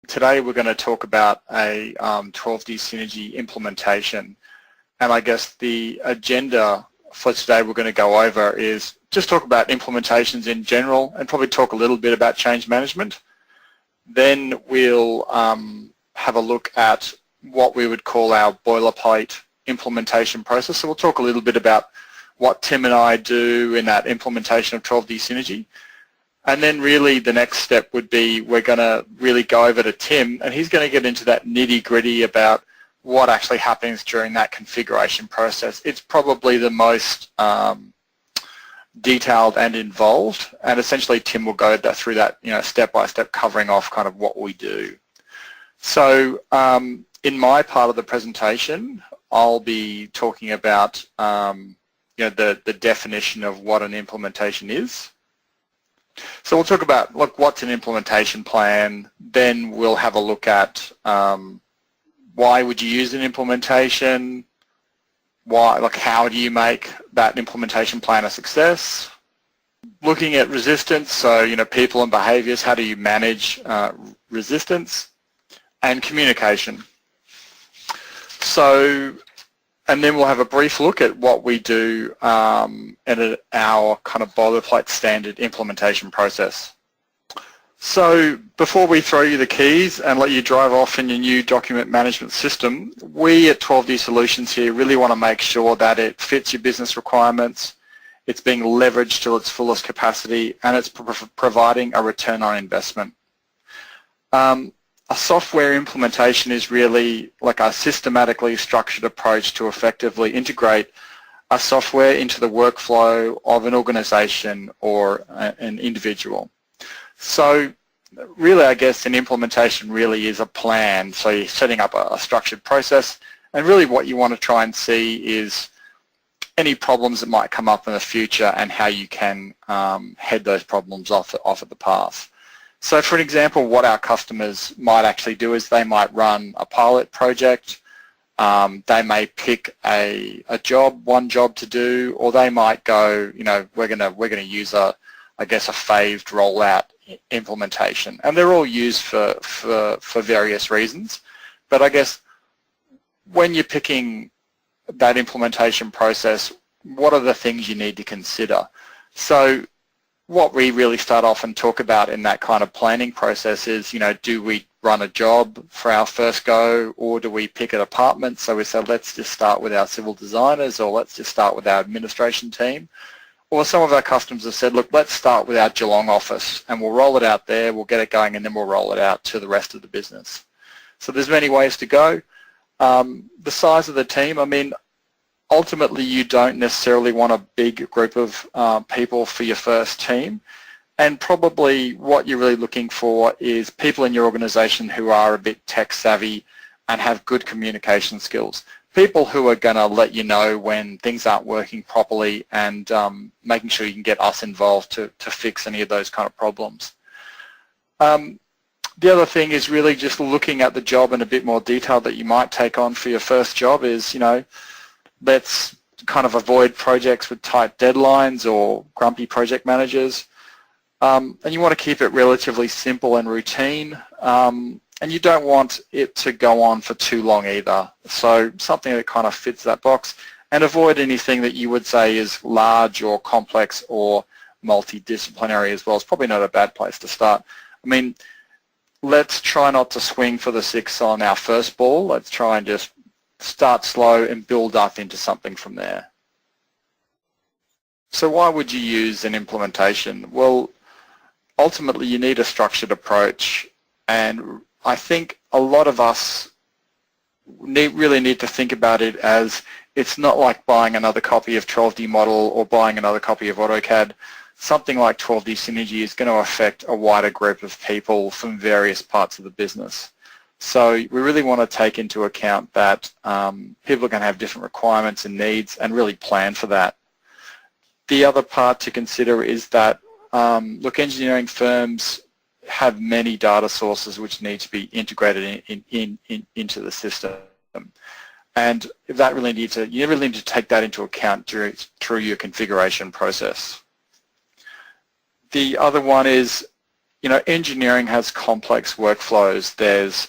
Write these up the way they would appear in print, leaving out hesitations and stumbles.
today we're going to talk about a 12D Synergy implementation, and I guess the agenda for today we're going to go over is just talk about implementations in general and probably talk a little bit about change management. Then we'll have a look at what we would call our boilerplate implementation process. So we'll talk a little bit about what Tim and I do in that implementation of 12D Synergy. And then really the next step would be we're going to really go over to Tim, and he's going to get into that nitty-gritty about what actually happens during that configuration process. It's probably the most detailed and involved, and essentially Tim will go through that, step by step, covering off kind of what we do. So in my part of the presentation, I'll be talking about the definition of what an implementation is. So we'll talk about, look, what's an implementation plan. Then we'll have a look at why would you use an implementation, how do you make that implementation plan a success. Looking at resistance, so people and behaviors, how do you manage resistance, and communication. So, and then we'll have a brief look at what we do at our kind of boilerplate standard implementation process. So before we throw you the keys and let you drive off in your new document management system, we at 12D Solutions here really want to make sure that it fits your business requirements, it's being leveraged to its fullest capacity, and it's providing a return on investment. A software implementation is really like a systematically structured approach to effectively integrate a software into the workflow of an organization or an individual. So really, I guess an implementation really is a plan. So you're setting up a structured process, and really what you want to try and see is any problems that might come up in the future and how you can head those problems off at the path. So for an example, what our customers might actually do is they might run a pilot project, they may pick one job to do, or they might go, we're gonna use a phased rollout implementation, and they're all used for various reasons. But I guess when you're picking that implementation process, what are the things you need to consider? So what we really start off and talk about in that kind of planning process is, do we run a job for our first go, or do we pick a department? So we said, let's just start with our civil designers, or let's just start with our administration team. Or some of our customers have said, look, let's start with our Geelong office, and we'll roll it out there, we'll get it going, and then we'll roll it out to the rest of the business. So there's many ways to go. The size of the team, I mean, ultimately you don't necessarily want a big group of people for your first team, and probably what you're really looking for is people in your organization who are a bit tech savvy and have good communication skills. People who are going to let you know when things aren't working properly, and making sure you can get us involved to fix any of those kind of problems. The other thing is really just looking at the job in a bit more detail that you might take on for your first job is, let's kind of avoid projects with tight deadlines or grumpy project managers. And you want to keep it relatively simple and routine. And you don't want it to go on for too long either. So something that kind of fits that box, and avoid anything that you would say is large or complex or multidisciplinary as well. It's probably not a bad place to start. I mean, let's try not to swing for the six on our first ball. Let's try and just start slow and build up into something from there. So why would you use an implementation? Well, ultimately you need a structured approach, and I think a lot of us really need to think about it as it's not like buying another copy of 12D Model or buying another copy of AutoCAD. Something like 12D Synergy is going to affect a wider group of people from various parts of the business. So we really want to take into account that people are going to have different requirements and needs, and really plan for that. The other part to consider is that, look, engineering firms have many data sources which need to be integrated into the system. And that you really need to take that into account through your configuration process. The other one is engineering has complex workflows. There's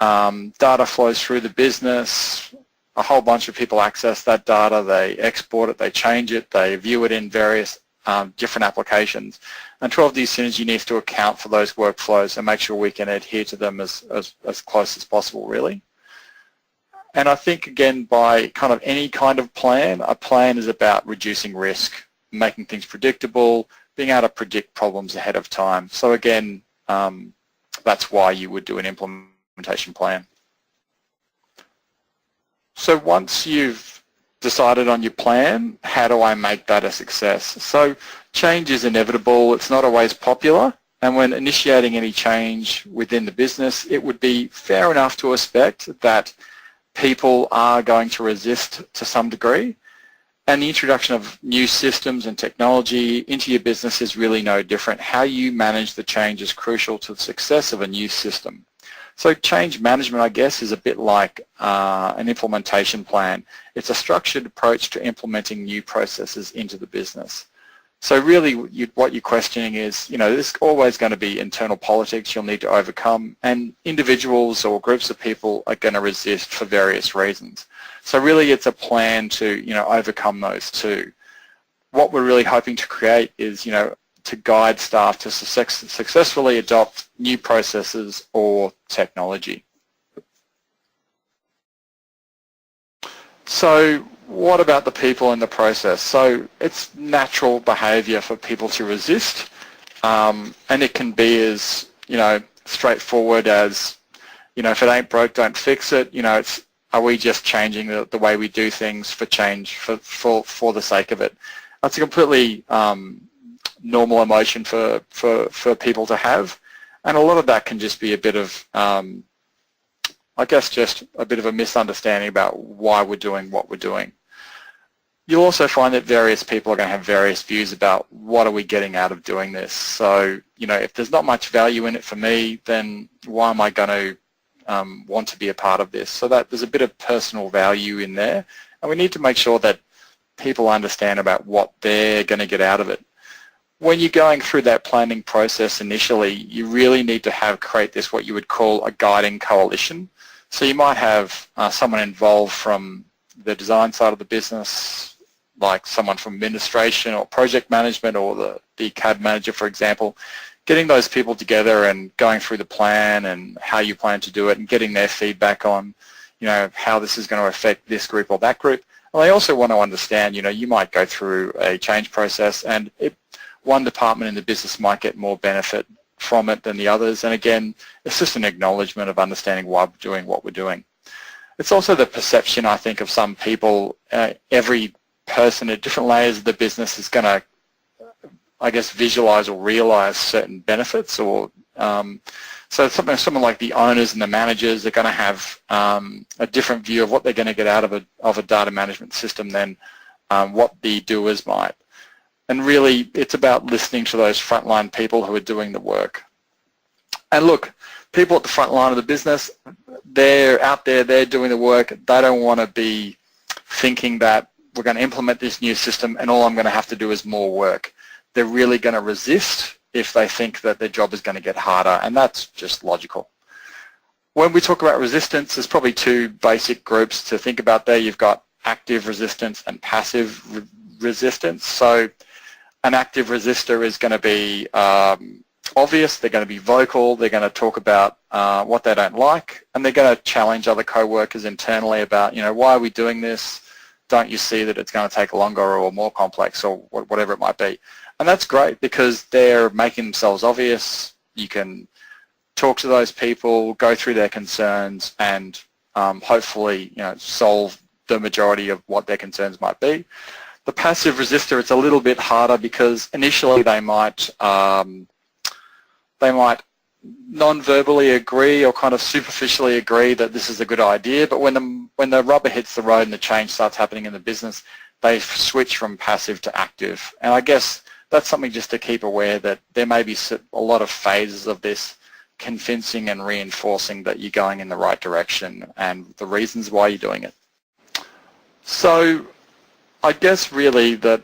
data flows through the business. A whole bunch of people access that data. They export it, they change it, they view it in various different applications. And 12D Synergy needs to account for those workflows and make sure we can adhere to them as close as possible, really. And I think, again, by kind of any kind of plan, a plan is about reducing risk, making things predictable, being able to predict problems ahead of time. So again, that's why you would do an implementation plan. So once you've decided on your plan, how do I make that a success? So change is inevitable. It's not always popular. And when initiating any change within the business, it would be fair enough to expect that people are going to resist to some degree. And the introduction of new systems and technology into your business is really no different. How you manage the change is crucial to the success of a new system. So change management, I guess, is a bit like an implementation plan. It's a structured approach to implementing new processes into the business. So really what you're questioning is, there's always going to be internal politics you'll need to overcome, and individuals or groups of people are going to resist for various reasons. So really it's a plan to, overcome those too. What we're really hoping to create is, to guide staff to successfully adopt new processes or technology. So what about the people in the process? So it's natural behaviour for people to resist, and it can be as, straightforward as, if it ain't broke, don't fix it. Are we just changing the way we do things for change, for the sake of it? That's a completely normal emotion for people to have, and a lot of that can just be a bit of I guess just a bit of a misunderstanding about why we're doing what we're doing. You'll also find that various people are going to have various views about what are we getting out of doing this. So, if there's not much value in it for me, then why am I going to want to be a part of this? So that there's a bit of personal value in there, and we need to make sure that people understand about what they're going to get out of it. When you're going through that planning process initially, you really need to create this, what you would call a guiding coalition. So you might have someone involved from the design side of the business, like someone from administration or project management or the CAD manager, for example, getting those people together and going through the plan and how you plan to do it and getting their feedback on, how this is going to affect this group or that group. And they also want to understand, you might go through a change process and one department in the business might get more benefit from it than the others. And again, it's just an acknowledgement of understanding why we're doing what we're doing. It's also the perception, I think, of some people. Every person at different layers of the business is going to, I guess, visualize or realize certain benefits. Or so someone like the owners and the managers are going to have a different view of what they're going to get out of a data management system than what the doers might. And really, it's about listening to those frontline people who are doing the work. And look, people at the front line of the business, they're out there, they're doing the work. They don't want to be thinking that we're going to implement this new system and all I'm going to have to do is more work. They're really going to resist if they think that their job is going to get harder, and that's just logical. When we talk about resistance, there's probably two basic groups to think about there. You've got active resistance and passive resistance. So an active resistor is going to be obvious, they're going to be vocal, they're going to talk about what they don't like, and they're going to challenge other co-workers internally about, why are we doing this? Don't you see that it's going to take longer or more complex or whatever it might be? And that's great because they're making themselves obvious. You can talk to those people, go through their concerns, and hopefully, solve the majority of what their concerns might be. The passive resistor, it's a little bit harder because initially they might non-verbally agree or kind of superficially agree that this is a good idea, but when the rubber hits the road and the change starts happening in the business, they switch from passive to active. And I guess that's something just to keep aware that there may be a lot of phases of this, convincing and reinforcing that you're going in the right direction and the reasons why you're doing it. So I guess really that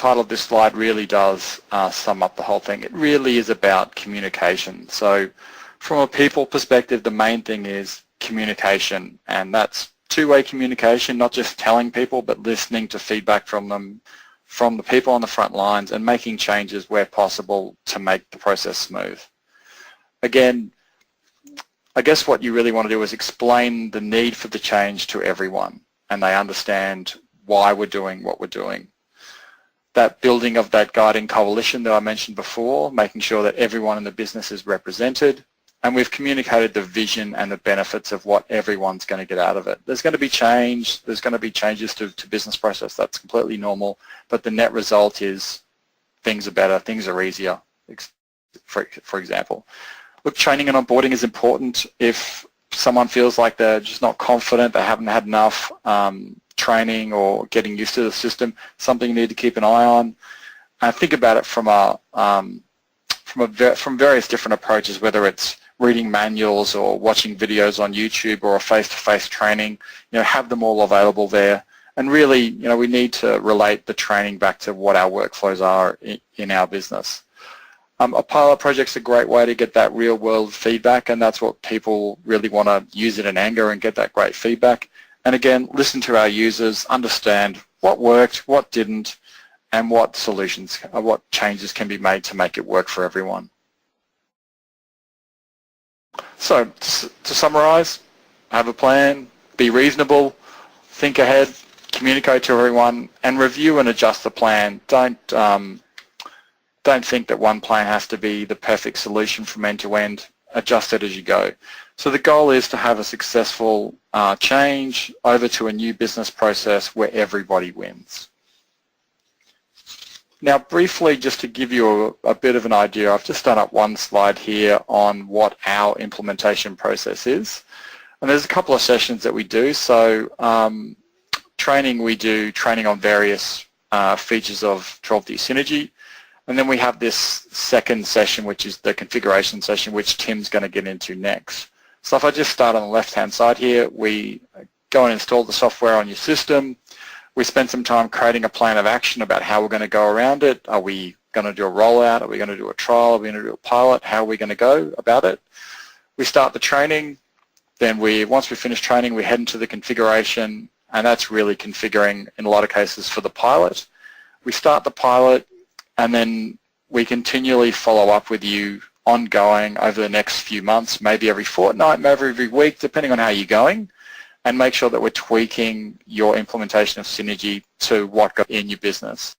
title of this slide really does sum up the whole thing. It really is about communication. So from a people perspective, the main thing is communication, and that's two-way communication, not just telling people, but listening to feedback from them, from the people on the front lines, and making changes where possible to make the process smooth. Again, I guess what you really want to do is explain the need for the change to everyone, and they understand why we're doing what we're doing. That building of that guiding coalition that I mentioned before, making sure that everyone in the business is represented, and we've communicated the vision and the benefits of what everyone's going to get out of it. There's going to be change, there's going to be changes to business process, that's completely normal, but the net result is things are better, things are easier, for example. Look, training and onboarding is important. If someone feels like they're just not confident, they haven't had enough training or getting used to the system, something you need to keep an eye on. And think about it from various different approaches, whether it's reading manuals or watching videos on YouTube or a face-to-face training. Have them all available there. And really, we need to relate the training back to what our workflows are in our business. A pilot project's a great way to get that real-world feedback, and that's what people really want to use it in anger and get that great feedback. And again, listen to our users, understand what worked, what didn't, and what solutions, what changes can be made to make it work for everyone. So, to summarize, have a plan, be reasonable, think ahead, communicate to everyone, and review and adjust the plan. Don't think that one plan has to be the perfect solution from end to end. Adjust it as you go. So the goal is to have a successful change over to a new business process where everybody wins. Now briefly, just to give you a bit of an idea, I've just done up one slide here on what our implementation process is. And there's a couple of sessions that we do. So training, we do training on various features of 12D Synergy. And then we have this second session, which is the configuration session, which Tim's going to get into next. So if I just start on the left-hand side here, we go and install the software on your system. We spend some time creating a plan of action about how we're going to go around it. Are we going to do a rollout? Are we going to do a trial? Are we going to do a pilot? How are we going to go about it? We start the training. Then once we finish training, we head into the configuration, and that's really configuring, in a lot of cases, for the pilot. We start the pilot, and then we continually follow up with you ongoing over the next few months, maybe every fortnight, maybe every week, depending on how you're going, and make sure that we're tweaking your implementation of Synergy to what goes in your business.